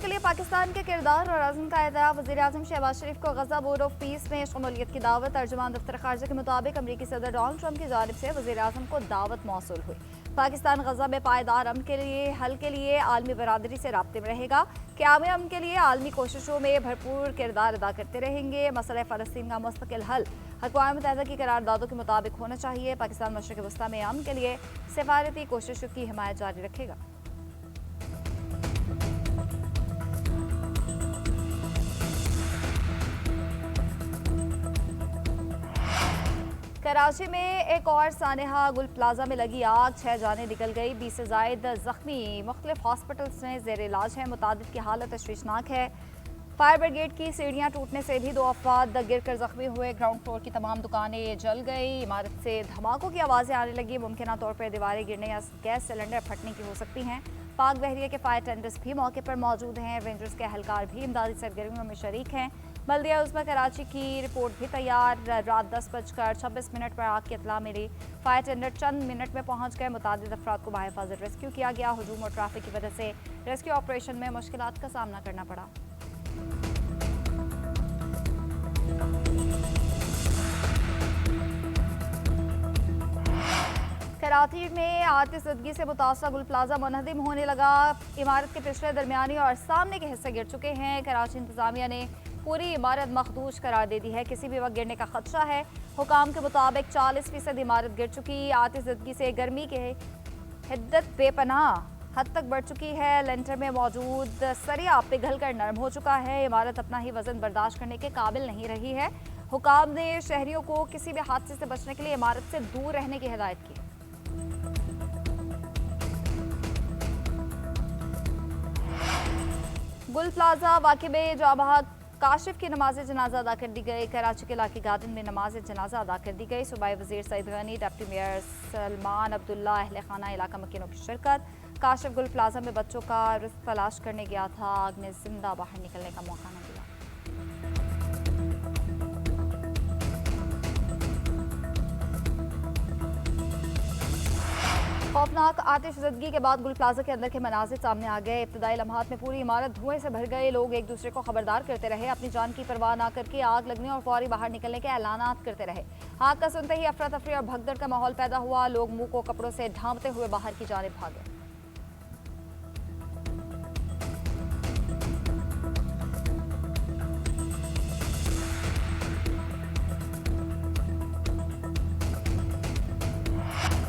के लिए पाकिस्तान के किरदार और अज़्म का एतराफ़। वज़ीर-ए-आज़म शहबाज शरीफ को गज़ा बोर्ड ऑफ पीस में शमूलियत की दावत। तर्जुमान दफ्तर ख़ारजा के मुताबिक अमरीकी सदर डोनाल्ड ट्रंप की जानिब से वज़ीर-ए-आज़म को दावत मौसूल हुई। पाकिस्तान गज़ा में पायदार अमन के लिए हल के लिए आलमी बरादरी से राब्ते में रहेगा। क़याम अमन के लिए आलमी कोशिशों में भरपूर किरदार अदा करते रहेंगे। मसला फ़लस्तीन का मुस्तकिल हल अक़वाम मुत्तहिदा की करारदादों के मुताबिक होना चाहिए। पाकिस्तान मशरिक़ वस्ता में अमन के लिए सिफारती कोशिशों की हिमायत जारी रखेगा। कराची में एक और सानेहा गुल प्लाजा में लगी आग, 6 जानें निकल गई, 20 से ज़ायद जख्मी मुख्तलिफ हॉस्पिटल्स में ज़ेर इलाज है। मुतादिद की हालत तशवीशनाक है। फायर ब्रिगेड की सीढ़ियाँ टूटने से भी 2 अफराद गिर कर जख्मी हुए। ग्राउंड फ्लोर की तमाम दुकानें जल गई। इमारत से धमाकों की आवाज़ें आने लगी। मुमकिन तौर पर दीवारें गिरने या गैस सिलेंडर फटने की हो सकती हैं। पाक बहरिया के फायर टेंडर्स भी मौके पर मौजूद हैं। रेंजर्स के एहलकार भी इमदादी सरगर्मियों में शरीक हैं। बल्दिया उज़्मा कराची की रिपोर्ट भी तैयार। रात 10:26 पर आग की इत्तला मिली। फायर टेंडर चंद मिनट में पहुंच गए। मुतादिद अफराद को बाहिफाजत रेस्क्यू किया गया। हुजूम और ट्रैफिक की वजह से रेस्क्यू ऑपरेशन में मुश्किलात का सामना करना पड़ा। कराची में आतिशदगी से मुतासर गुल प्लाजा मुनहदिम होने लगा। इमारत के पिछले, दरमियानी और सामने के हिस्से गिर चुके हैं। कराची इंतजामिया ने पूरी इमारत मखदूश करार दे दी है। किसी भी वक्त गिरने का खदशा है। हुकाम के मुताबिक 40% इमारत गिर चुकी। आतिशदगी से गर्मी के हिद्दत बेपनाह हद तक बढ़ चुकी है। लेंटर में मौजूद सरिया पिघल कर नरम हो चुका है। इमारत अपना ही वजन बर्दाश्त करने के काबिल नहीं रही है। हुकाम ने शहरियों को किसी भी हादसे से बचने के लिए इमारत से दूर रहने की हिदायत की। गुल प्लाजा वाक़े में जाबाज काशिफ की नमाज जनाजा अदा कर दी गई। कराची के लाकी गार्डन में नमाज जनाजा अदा कर दी गई। सूबाई वज़ीर सईद गनी, डिप्टी मेयर सलमान अब्दुल्ला, अहले खाना इलाका मकीनों की शिरकत। काशिफ गुल प्लाजा में बच्चों का रिज़्क़ तलाश करने गया था। आग में जिंदा बाहर निकलने का मौका न मिला। खौफनाक आतिशज़दगी के बाद गुल प्लाजा के अंदर के मनाज़िर सामने आ गए। इब्तदाई लम्हात में पूरी इमारत धुएं से भर गए। लोग एक दूसरे को खबरदार करते रहे। अपनी जान की परवाह ना करके आग लगने और फौरी बाहर निकलने के ऐलानात करते रहे। आग का सुनते ही अफरा तफरी और भगदड़ का माहौल पैदा हुआ। लोग मुंह को कपड़ों से ढांपते हुए बाहर की जानिब भागे।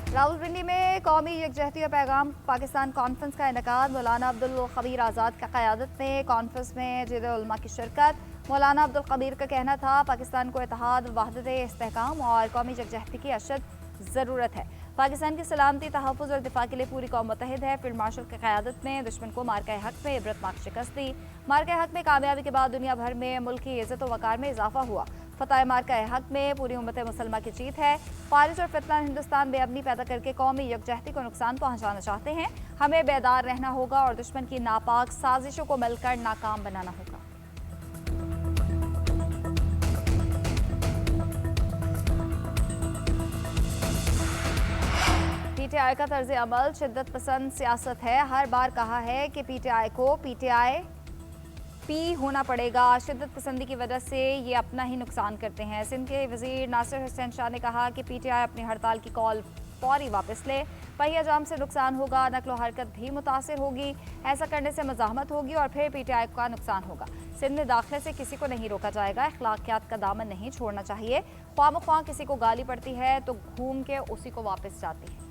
रावलपिंडी में कौमी यकजहती और पैगाम पाकिस्तान कॉन्फ्रेंस का इनेकाद। मौलाना अब्दुल कबीर आज़ाद की क़यादत में कॉन्फ्रेंस में जदीद उलमा की शिरकत। मौलाना अब्दुल कबीर का कहना था, पाकिस्तान को इत्तेहाद, वहदत, इस्तेहकाम और कौमी यकजहती की अशद ज़रूरत है। पाकिस्तान की सलामती, तहफ़्फ़ुज़ और दिफा के लिए पूरी कौम मुत्तहिद है। फील्ड मार्शल की क़यादत में दुश्मन को मार्का हक में इबरतनाक शिकस्त दी। मार्का हक में कामयाबी के बाद दुनिया भर में मुल्क की इज़्ज़त व वक़ार में इजाफा हुआ। फतह मार्का हक में पूरी उम्मत मुसलमा की जीत है। फारिश और फितना हिंदुस्तान बेअमनी पैदा करके कौमी यकजहती को नुकसान पहुँचाना चाहते हैं। हमें बेदार रहना होगा और दुश्मन की नापाक साजिशों को मिलकर नाकाम बनाना होगा। पीटीआई का तर्ज अमल शिद्दत पसंद सियासत है। हर बार कहा है कि पीटीआई को पीटीआई पी होना पड़ेगा। शिद्दत पसंदी की वजह से ये अपना ही नुकसान करते हैं। सिंध के वजीर नासिर हुसैन शाह ने कहा कि पीटीआई अपनी हड़ताल की कॉल फौरी वापस ले। पहिया जाम से नुकसान होगा, नकलो हरकत भी मुतासिर होगी। ऐसा करने से मज़ाहमत होगी और फिर पीटीआई का नुकसान होगा। सिंध में दाखिले से किसी को नहीं रोका जाएगा। अखलाकियात का दामन नहीं छोड़ना चाहिए। ख्वाम किसी को गाली पड़ती है तो घूम के उसी को वापस जाती है।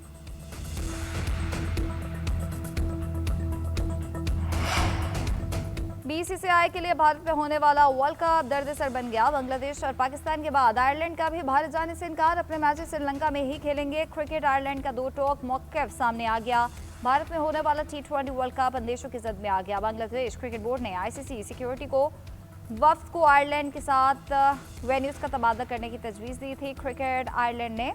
बीसीसीआई के लिए भारत में होने वाला वर्ल्ड कप दर्द सर बन गया। बांग्लादेश और पाकिस्तान के बाद आयरलैंड का भी भारत जाने से इनकार। अपने मैचेस श्रीलंका में ही खेलेंगे। क्रिकेट आयरलैंड का 2 टोक मौक़िफ़ सामने आ गया। भारत में होने वाला T20 वर्ल्ड कप अंदेशों की जद में आ गया। बांग्लादेश क्रिकेट बोर्ड ने ICC सिक्योरिटी को वफ्द को आयरलैंड के साथ वेन्यूज़ का तबादला करने की तजवीज़ दी थी। क्रिकेट आयरलैंड ने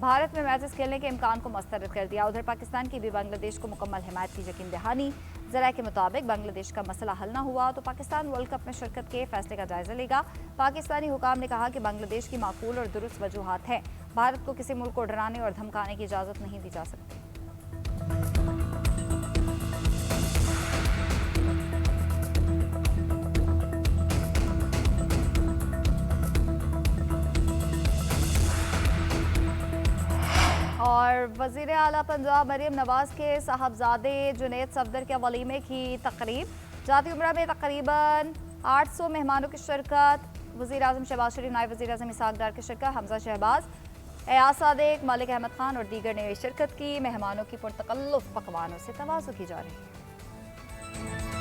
भारत में मैचेस खेलने के इम्कान को मुस्तरद कर दिया। उधर पाकिस्तान की भी बांग्लादेश को मुकम्मल हिमायत की यकीन दहानी। ज़राए के मुताबिक बांग्लादेश का मसला हल न हुआ तो पाकिस्तान वर्ल्ड कप में शिरकत के फैसले का जायजा लेगा। पाकिस्तानी हुकाम ने कहा कि बांग्लादेश की माकूल और दुरुस्त वजूहात हैं। भारत को किसी मुल्क को डराने और धमकाने की इजाज़त नहीं दी जा सकती। और वज़ीर आला पंजाब मरीम नवाज के साहबजादे जुनैद सफदर के वलीमे की तकरीब। जाती उम्रा में तकरीबन 800 मेहमानों की शिरकत। वज़ीर आज़म शहबाज शरीफ, नायब वज़ीर आज़म इसहाक डार की शिरकत, हमजा शहबाज, एयाज सादिक, मलिक अहमद खान और दीगर ने शिरकत की। मेहमानों की पुरतकल्लुफ़ पकवानों से तवाज़ु की जा रही है।